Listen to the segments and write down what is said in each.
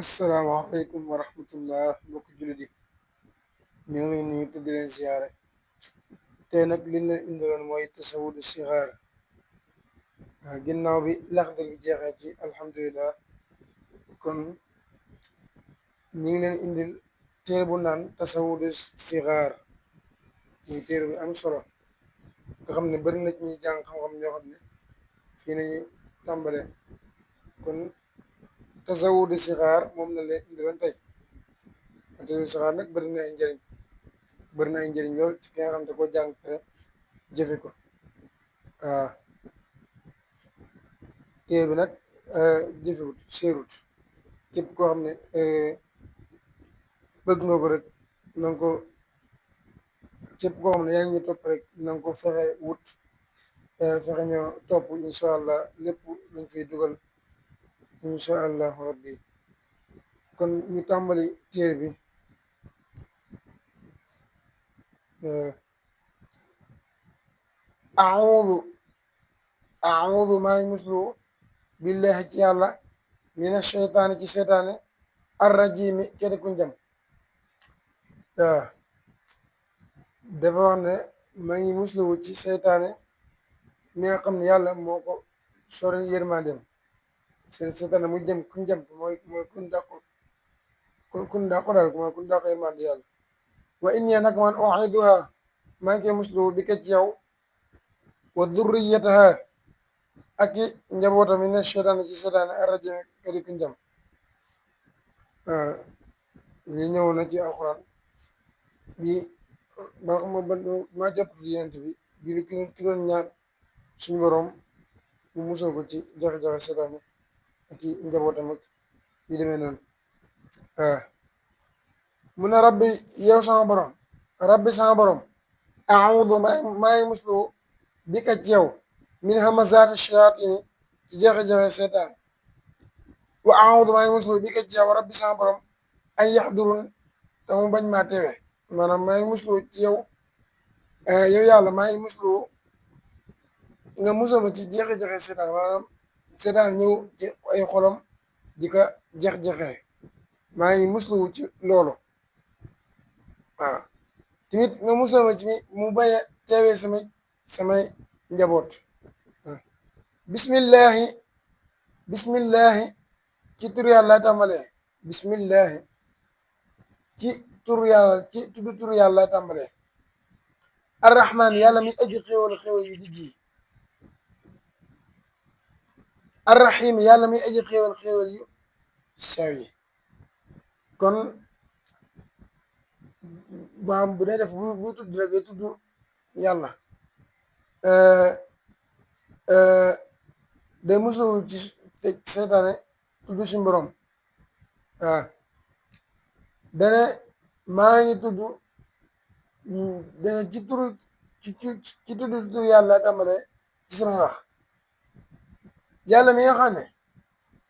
asalaamaaleykum wa rahmatullah mbokk jullit yi ñu ngi leen nuyu te di leen ziyaare tey nag li leen indiloon mooy tasawudu sixaar ginnaaw bi laxdar bi jeexee ci alhamdulilah kon ñu ngi leen indil téere bu naan tasawudu sixaar muy téere bi am solo nga xam ne bari na ci ñuy jàng xam-xam ñoo xam ne fii nañu tàmbale kon tasawudu sixaar moom la leen indiloon tey tasawudu sixaar nag bari na ay njëriñ lool ci ki nga xam ne ko jàng te jëfe ko waaw téere bi nag jëfewut seerut képp koo xam ne bëgg nga ko rek na nga ko képp koo xam ne yaa ngi ñu topp rek na nga ko fexe wut fexe ñoo topp incha allah lépp luñ fiy dugal incha allah rabbi kon ñu tàmbali téere bi audu audu maa ngi muslu billahi ci yàlla mina sheytaani ci seytaane arrajimi kene ku njam waaw dafa wax ne maa ngi musluwu ci seytaane mi nga xam ne yàlla moo ko sori yërmandeem seytaane muy dem ku njam mooy kun dàqu daal mooy kun dàqu yërmande yàlla wa inni nag man u'iiduha maa ngi koy musluwu bi ka ci yow wa durriyataha ak i njabootam mina sheytaane ci seytaane arrajimi kene ku njam li ñëw na ci alxuraan bi man xam nga maa jàpp yenent bi bi ki doon ñaan suñu borom mu musal ko ci jafe-jafe seytaane ak i njabootam ak yi demee noonu mu ne rabbi yow sama borom rabbi sama borom audu maa ngi muslu bi ka ci yow min hamazaati shayaatini ci jafe-jafe seytaane wa audu maa ngi muslu bi ka ci yow rabbi sama borom ay yaxdurun te mu bañ maa teewe maanaam maa ngi muslu ci yow yow yàlla maa ngi muslu nga musal ma ci jeexe-jexe seetaan maanaam seetaan ñëw ci ay xolam di ko jeex-jeexee maa ngi muslu ci loolu waaw tamit nga musal ma ci mu bañ a teewee samay njaboot bismillahi bismillahi ci tur yàlla tàmbalee bismillahi ci tur yàlla ci tudd tur yàlla tàmbalee arrahman yàlla mi aji xéwal xéwal yu digg yi arrahim yàlla mi aji xéwal xéwal yu sew yi kon baam bu dee def bu tudd rek day tudd yàlla day muslu ci seytaane tudd suñu borom waaw dane maa ngi tudd dane ci tur ci tudd tur yàlla tàmbale ci samay wax yàlla mi nga xam ne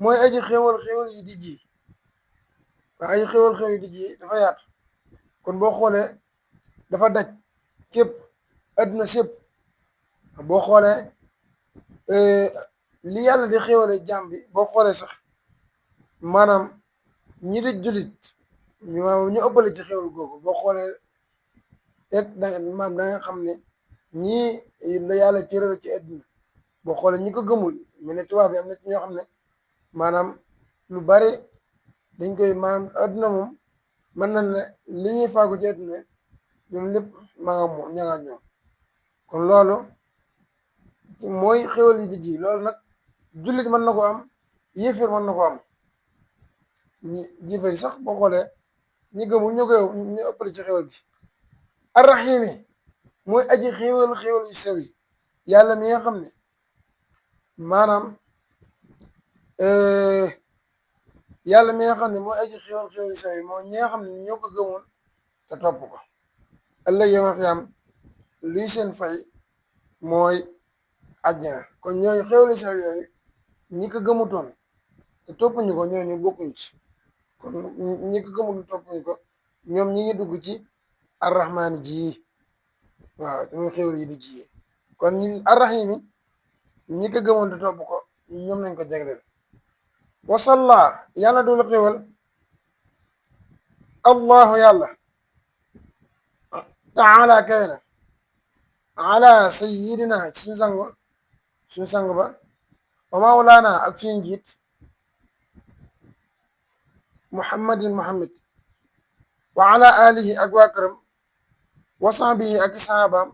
mooy aji xéwal xéwal yu dijj yi waa aji xéwal xéwal yu dijj yi dafa yaatu kon boo xoolee dafa daj képp adduna sépp boo xoolee li yàlla di xéwale jàmm bi boo xoolee sax maanaam ñi di jullit ñu ëppale ci xéwal googu boo xoolee rek da nga xam ne ñii la yàlla cëral ci adduna boo xoolee ñi ko gëmul mu ne tubaab bi am na ci ñoo xam ne maanaam lu bari dañ koy maanaam adduna moom mën na ne li ñuy faagu ci adduna ñoom lépp maa nga moom ña ñoom kon loolu mooy xéwal yi di ji loolu nag jullit mën na ko am yéeféer mën na ko am ñi yéeféer yi sax boo xoolee ñi gëmul ñoo koy ñu ëppale ci xéwal bi arrahim yi mooy aji xéwal xéwal yu sew yi yàlla mi nga xam ne maanaam yàlla mi nga xam ne mooy aji xéwal xéwal yu sew yi moo ñi nga xam ne ñoo ko gëmoon te topp ko ëllëg yawmal qiyaam luy seen fay mooy àjjana kon ñooñu xéwal yu sew yooyu ñi ko gëmutoon te toppuñu ko ñooñu bokkuñ ci kon ñi ko gëmul toppuñu ko ñoom ñi ngi dugg ci arrahmaan ji waaw te muy xéwal yi di ji kon ñi arrahim yi ñi ko gëmoon te topp ko ñoom nañ ko jagleel wasalla yàlla doolu xéwal allahu yàlla taala kawe na ala sayidina ci suñu sang ba wa mawlaana ak suñu njiit muhammad wa ala alihi ak waa këram wa sahbihi ak sahabaam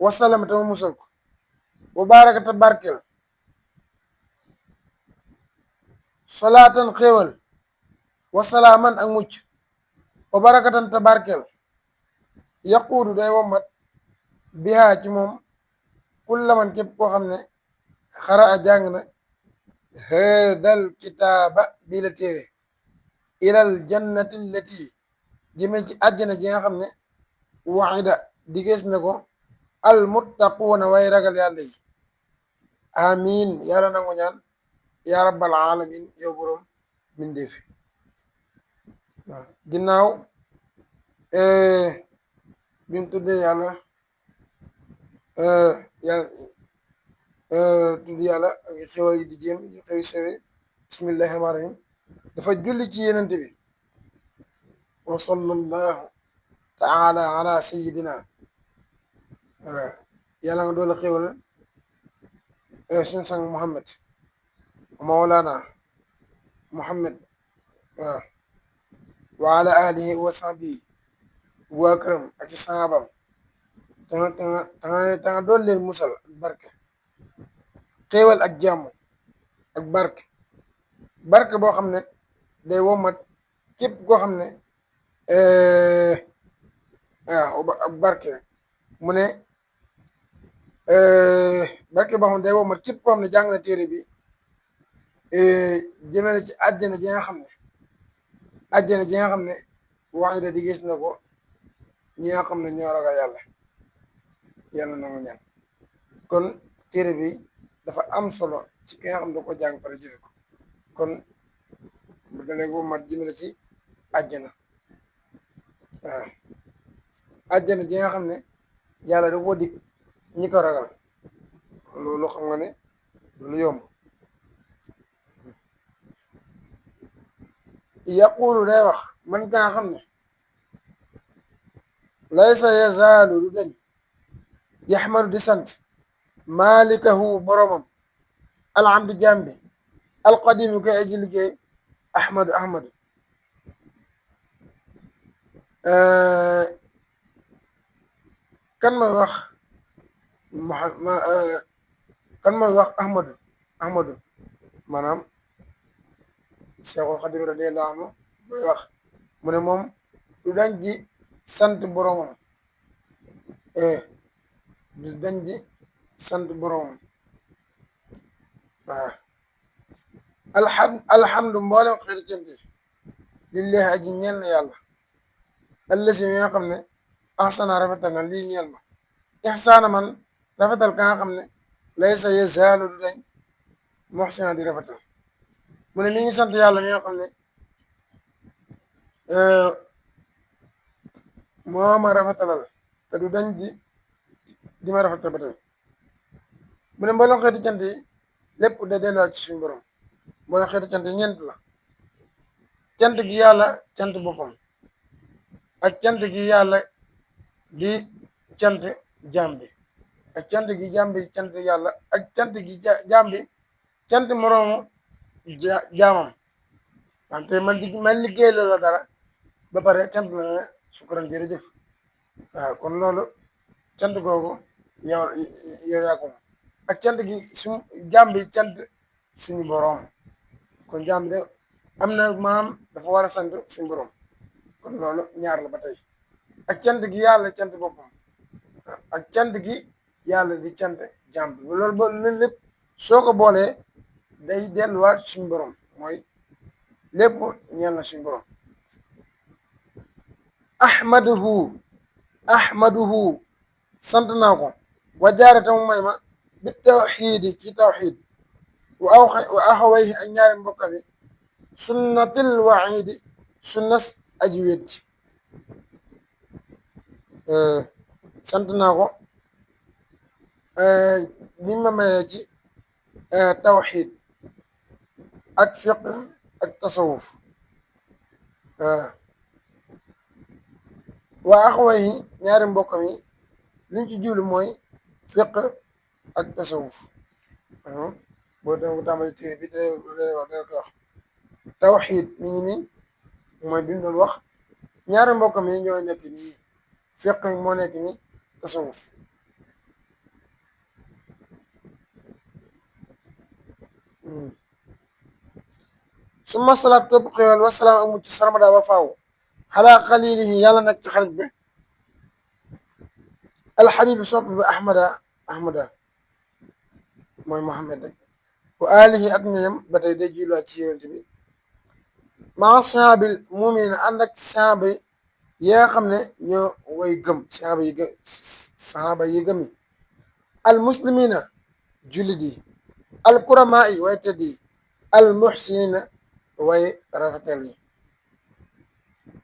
wasalama tama musal ko wa baraka ta barkel salaatan xéewal wa salaaman ak mucc wa barakatan ta barkel yaquudu day wommat bihaa ci moom kulla man képp koo xam ne xara a jàng na haadal kitaaba bii la téere ilal jannati allati jëme ci àjjana ji nga xam ne waida digees na ko al muttaquuna way ragal yàlla yi amin yàlla nangu ñaan yaa rabbal alamin yow boroom mindeefi waaw ginnaaw bimu tuddee yàlla yàlla tudd yàlla ak xewal yi di jéem yu xewi sewe bismillahi rahmaani rahim dafa julli ci yenente bi wa sallallahu taala ala sayidina waaw yàlla nga doole xewal suñu sang muhammad mawlana muhammad waaw wa ala alihi wa sahbihi waa këram ak ci sahabam tanga dool leen musal ak barke xéewal ak jàmm ak barke boo xam ne day womat képp koo xam ne waaw ak barke mu ne barke boo xam ne day womat képp koo xam ne jàng na téere bi jëmale ci àjjana ji nga xam ne wax da di gis na ko ñi nga xam ne ñoo ragal yàlla na mu ñaan kon téere bi dafa am solo ci ki nga xam ne da ko jàng pare jëfe ko kon bu dalee ko mat jëmale ci àjjana waaw àjjana ji nga xam ne yàlla da ko dig ñi ko ragal kon loolu xam nga ne loolu yomb yaqulu day wax man ka nga xam ne laysa yazaalu du dañ yaxmadu di sant malikahu boromam alhamdu jambi alqadimu koy aji liggéey ahmadu kan mooy wax kan mooy wax ahmadu maanaam cheikhul xadim radiyallahu anhu mooy wax mu ne moom du dañ ji sant boromam du dañ ji sant boromam waaw alhamdu mboolem xeeti cant lillahi aji ñeel na yàlla allasi mi nga xam ne ahsana rafetal na lii ñeel ma ihsaana man rafetal ka nga xam ne laysa yazaalu du dañ muhsina di rafetal mu ne mi ngi sant yàlla mi nga xam ne moo ma rafetalal te du dañ di ma rafetal ba tey mu ne mboolem xeeti cant yi lépp da delluwaat ci suñu borom mboolem xeeti cant yi ñeent la cant gi yàlla cant boppam ak cant gi yàlla di cant jaam bi ak cant gi jaam bi cant yàlla ak cant gi jaam bi cant moroomu jaamam wante man liggéey la dara ba pare cant la ne sukkuran jërëjëf waaw kon loolu cant googu yow yaa ko moom ak cant gi jaam bi cant suñu boroom kon jaam bi de am na maanaam dafa war a sant suñu boroom kon loolu ñaar la ba tey ak cant gi yàlla cant boppam ak cant gi yàlla di cant jaam bi loolu ba lépp soo ko boolee day delluwaat suñu borom mooy lépp ñeel na suñu borom ahmaduhu sant naa ko wa jaare tamu may ma bi tawxiidi ci tawxiid wa axawayhi ak ñaari mbokka bi sunnatil waxiidi sunnas aji weddi sant naa ko bi ma mayee ci tawxiid ak fiq ak tasawuf waa axawayhi ñaari mbokkam yi liñ ci jublu mooy fiq ak tasawuf boo dee ko tàmbali téere bi dana wax dana ko wax tawxiid mi ngi nii mooy bi mu doon wax ñaari mbokkam yi ñooy nekk nii fiq moo nekk ni tasawuf summa salaat topp xéwal wasalaam ak mucc sarmada ba faaw xalaa xalilihi yàlla nag ci xarit bi alxabibi sopp bi ahmada mooy Muhammad rek wa alihi ak ñoñam ba tey day julwaat ci yonent bi maa sahaabil muminina ànd ak sahaaba yi nga xam ne ñoo way gëm sahaaba yi gëm yi al muslimina jullit yi al kuramaa yi way tedd yi al muxsinina way rafetal yi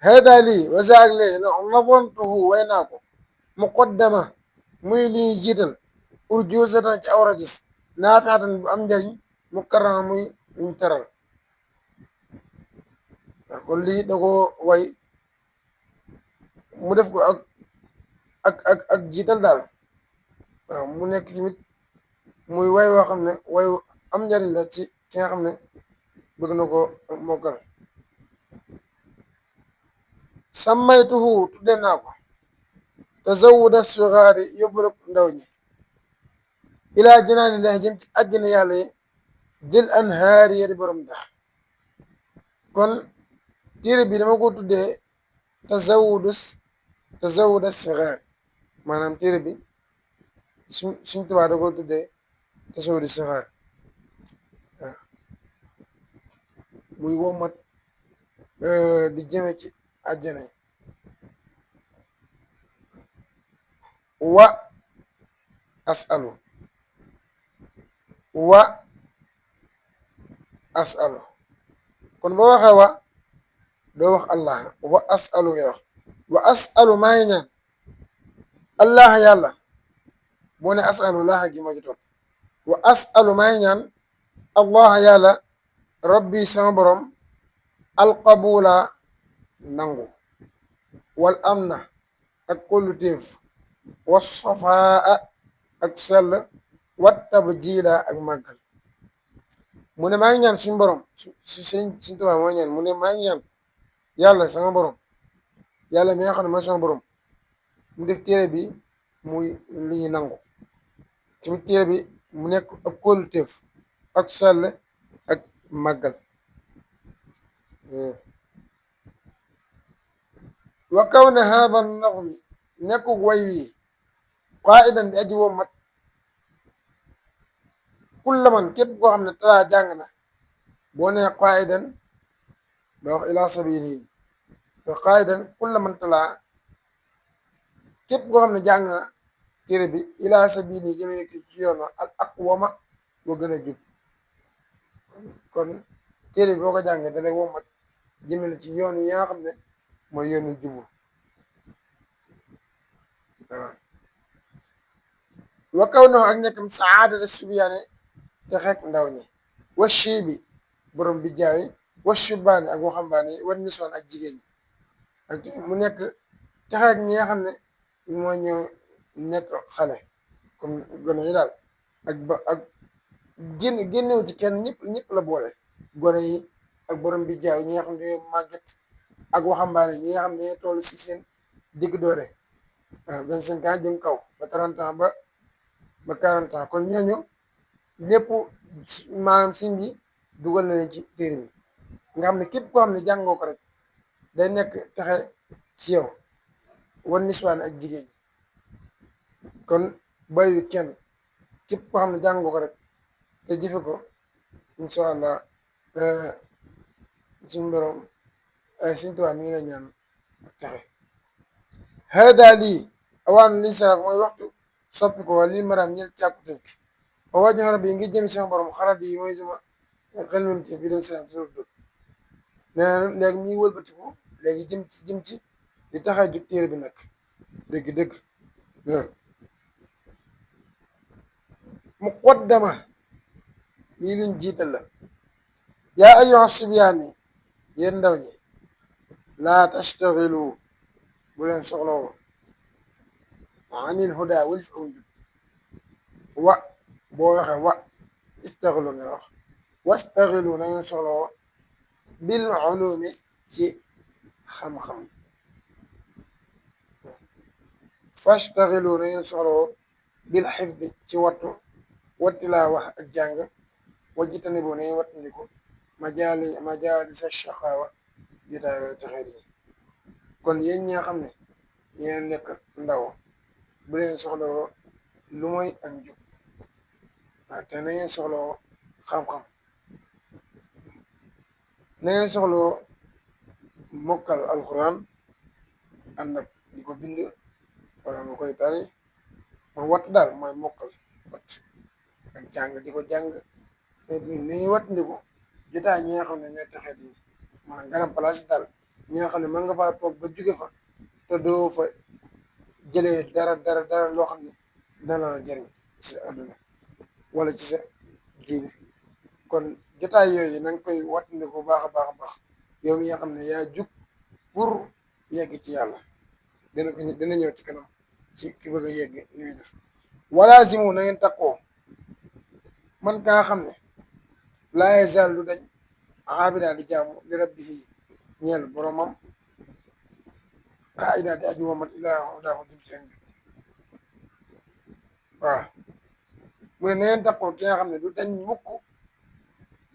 hada lii wazaag lee nadantuhu way naa ko muqaddama muy lii jiital urjuusatan ci awra gis naafixatan bu am njariñ mukarrama muy luñ teral kon lii da ko way mu def ko ak jiital daal waaw mu nekk tamit muy way woo xam ne way am njariñ la ci ki nga xam ne bëgg na ko mokkal sammaytuhu tudde naa ko tazawuda sugaari yóbbulub ndaw ñi ilaa jinaani lahi jëm ci àjjana yàlla yi dil anhaari yari borom dex kon téere bi dama ko tuddee tazawuda sugaari maanaam téere bi suñ tubaa da ko tuddee tazawuda sugaari waaw muy womat di jëme ci àjjana yi wa asalu kon boo waxee wa doo wax allah wa asalu ngay wax wa asalu maa ngi ñaan allah yàlla boo ne asalu laaxa gi moo ci topp wa asalu maa ngi ñaan allah yàlla rabbi sama borom alqabula nangu wal amna ak kolluteef wa safaa ak sell wat tabjila ak màggal mu ne maa ngi ñaan suñu borom suñ Tuubaa moo ñaan mu ne maa ngi ñaan yàlla sama borom yàlla mi nga xam ne mooy sama borom mu def téere bi muy lu ñu nangu tamit téere bi mu nekk ak kóoluteef ak sell ak màggal wa kaw ne haada naxmi nekkug way wii qaidan di aji wommat kulla man képp koo xam ne talaa jàng na boo nee qaidan da wax ila sabilihi wa qaidan kulla man talaa képp koo xam ne jàng na téere bi ila sabilihi jëmee ci yoon al aqwama wa gën a jub kon téere bi boo ko jàngee da lay wommat jëmale ci yoon yi nga xam ne mooy yoonu jubu waaw wa kaw no ak nekkam saadata subyaane te xeek ndaw ñi wa shiibi borom bi jaayi wa shubaani ak waxambaane yi wan nisoon ak jigéen ñi ak mu nekk te xeek ñi nga xam ne moo ñoo nekk xale comme gone yi daal ak génnewu ci kenn ñëpp la boole gone yi ak borom bi jaayi ñi nga xam ne màgget ak waxambaane ñi nga xam ne toll si seen digg doore waaw 25 ans jëm kaw ba 30 ans ba 40 ans kon ñooñu lépp maanaam sim bi dugal na leen ci téere bi nga xam ne képp koo xam ne jàngoo ko rek day nekk texe ci yow wan niswaan ak jigéen ñi kon bayu kenn képp koo xam ne jàngoo ko rek te jëfe ko incha allah suñu borom suñu tubaab mi ngi lay ñaan texe hada lii awaanu li saraf mooy waxtu soppi ko wala lii maraam ñel càkkuteef ki o wàññi xarab yi ngi jëm sama borom xarat yi mooy sama xelmamteef bi dem saraf dina dul nee na léegi muy wëlbatiku léegi jëm ci li taxay jug téere bi nag dëgg muqaddama lii luñ jiital la yaa ayyuha sibyaani yéen ndaw ñi laa tashtaxilu bu leen soxlawoo anil huda walif aw njub wa boo waxee wa istaxilu nga wax wastaxilu na ngeen soxlawoo bil ulumi ci xam-xam fastaxilu na ngeen soxlawoo bil xifdi ci wattu wattilaa wax ak jàng wajjitani bu ne wattandiku majalisa shaqaawa jotaayoo texeet yi kon yéen ñi nga xam ne yéen nekk ndaw bu leen soxlawoo lu mooy ak njub te na ngeen soxlawoo xam-xam na ngeen soxlawoo mokkal alquran ànd ak di ko bind wala nga koy tari mooy wattu daal mooy mokkal watt ak jàng di ko jàng ni wattandiku jotaay ñi nga xam ne ñooy texeet yi maanaam garam place daal ñi nga xam ne mën nga faa toog ba jóge fa te doo fa jëlee dara loo xam ne dana la jëriñ ci sa adduna wala ci sa diine kon jotaay yooyu na nga koy wattandiku baax a baax a baax yow mi nga xam ne yaa jug pour yegg ci yàlla dina ñëw ci kanam ci ki bëgg a yegg ni muy def walaazimu na ngeen takkoo man ka nga xam ne laa yazal lu dañ aabida di jaamu li rabbihi ñeel boromam qaida di aju womat ilaa hudaa jëm ci ak njub waaw mu ne na ngeen takkoo ki nga xam ne du dañ mukk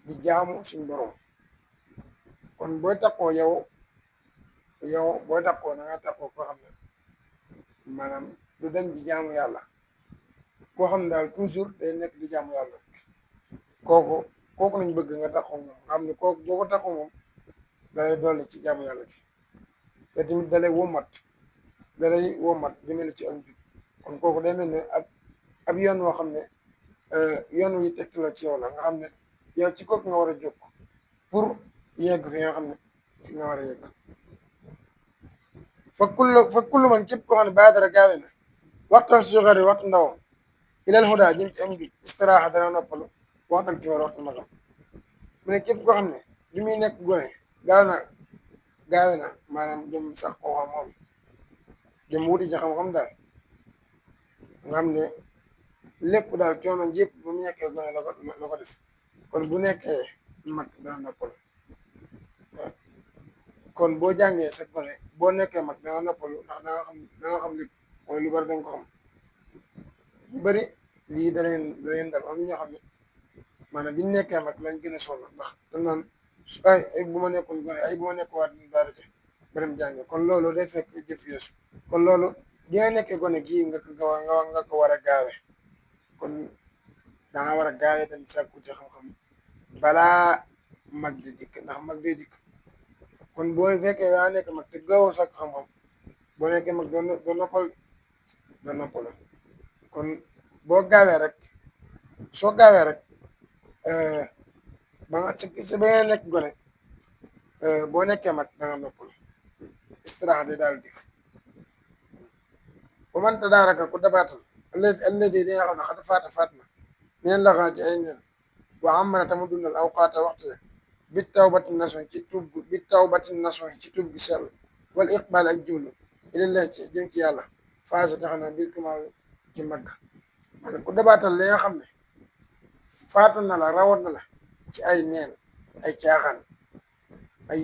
di jaamu suñ borom kon booy takkoo booy takkoo na nga takkoo koo xam ne maanaam du dañ di jaamu yàlla koo xam ne daal toujours day nekk di jaamu yàlla kooku lañ bëgg nga takkoo moom nga xam ne kooku boo ko takkoo moom dalay dolli ci jaamu yàlla ci te tamit dalay womat jëmale ci ak njub kon kooku day mel ne ab yoon woo xam ne yoon wi tegtu la ci yow la nga xam ne yow ci kooku nga war a jóg pour yegg fi nga xam ne fi nga war a yegg fa kullu man képp koo xam ne baadara gaawe na waxtaan suxari waxtu ndawam ilal huda jëm ci am njub istiraaxa dana noppalu waxtaan kibar waxtu magam mu ne képp koo xam ne li muy nekk gone gaawe na maanaam jëm sax koo xam-xam jëm wuti ci xam-xam daal nga xam ne lépp daal coono jépp bu mu nekkee gone la ko def kon bu nekkee mag dana noppalu kon boo jàngee sa gone boo nekkee mag danga noppalu ndax danga xam lépp mooy lu bari danga ko xam lu bari lii da leen dal am ñoo xam ne maanaam biñu nekkee mag lañ gën a sonn ndax dañ naan ay bu ma nekkul gone ay bu ma nekk waat daara ja ba dem jànge kon loolu day fekk jëf yeesu kon loolu bi nga nekkee gone gii nga ko war a gaawe kon danga war a gaawe dem sàkku ci xam-xam balaa mag di dikk ndax mag day dikk kon boo fekkee daa nekk mag te gaawoo sàkku xam-xam boo nekkee mag doo noppal kon boo gaawee rek soo gaawee rek ba nga si ba nga nekk gone boo nekkee mag danga noppal istiraaxa di daal dikk ba man tadaaraka ku dabaatal alladi di nga xam ne xad faat na neen laxaa ci ay neen waa am na tamu dundal awqaata waxtu bi tawbati nason ci tuub bi tawbati nason ci tuub gi sell wala iqbaal ak jublu ilallah ci jëm ci yàlla phase tax na biir kumaal ci mag maanaam ku dabaatal li nga xam ne faatu na la rawat na la ci ay neen ay caaxaan ay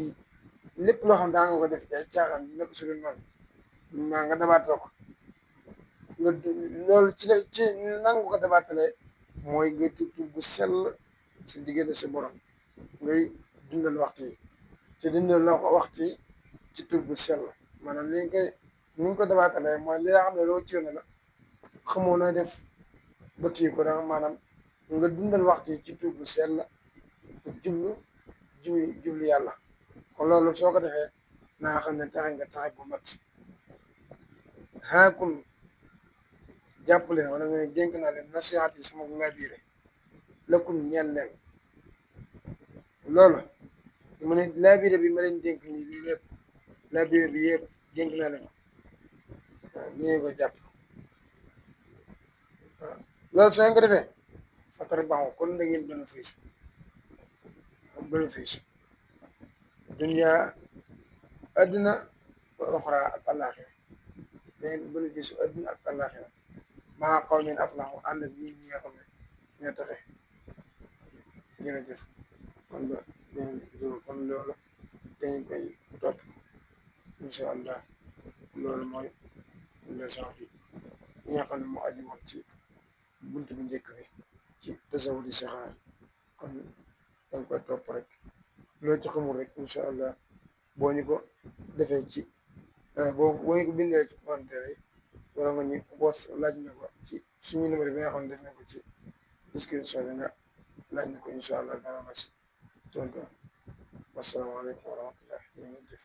lépp loo xam daa nga ko def ci ay caaxaan nekk su dul noonu maa nga dabaatal ko nga loolu ci nangu ko dabaatalee mooy nga tuub bu sell si diggante si borom ngay dundal waxtu yi te dundal waxtu yi ci tuub bu sell maanaam ni nga ko dabaatalee mooy li nga xam ne loo ci yoon la xamoo nooy def ba kii ko danga maanaam nga dundal waxtu yi ci tuub bu sell ak jublu yàlla kon loolu soo ko defee naa xam ne taxe nga taxe bu mat xaakum jàpp leen wala nga ne dénk naa leen nasihat yi sama laabire lakum ñeel leen loolu mu ne laabire bi ma leen dénk nii lii lépp laabire bi yëpp dénk naa leen waaw ñëwee ko jàpp waaw loolu soo ko defee fatar baxu kon da ngeen bénéfice dunya adduna wa oxra ak àllaaxira beneen bénéfice adduna ak àllaaxira maa qawmin aflahu ànd ak nit ñi nga xam ne ñoo taxe jërëjëf kon ba beneen vidéo kon loolu dañ koy topp incha allah loolu mooy leçon bi ñi nga xam ne moo aju woon ci bunt bu njëkk bi ci tasawudi saxaar kon dañ koy topp rek loo ci xamul rek incha allah boo ñu ko defee ci boo ñu ko bindee ci commentaire yi wala nga ñu boos laaj ñu ko ci suñu numéro bi nga xam ne def nañ ko ci description bi nga laaj ñu ko incha allah dana ma si tontu wasalaamaaleykum wa rahmatullah jërë ngeen jëf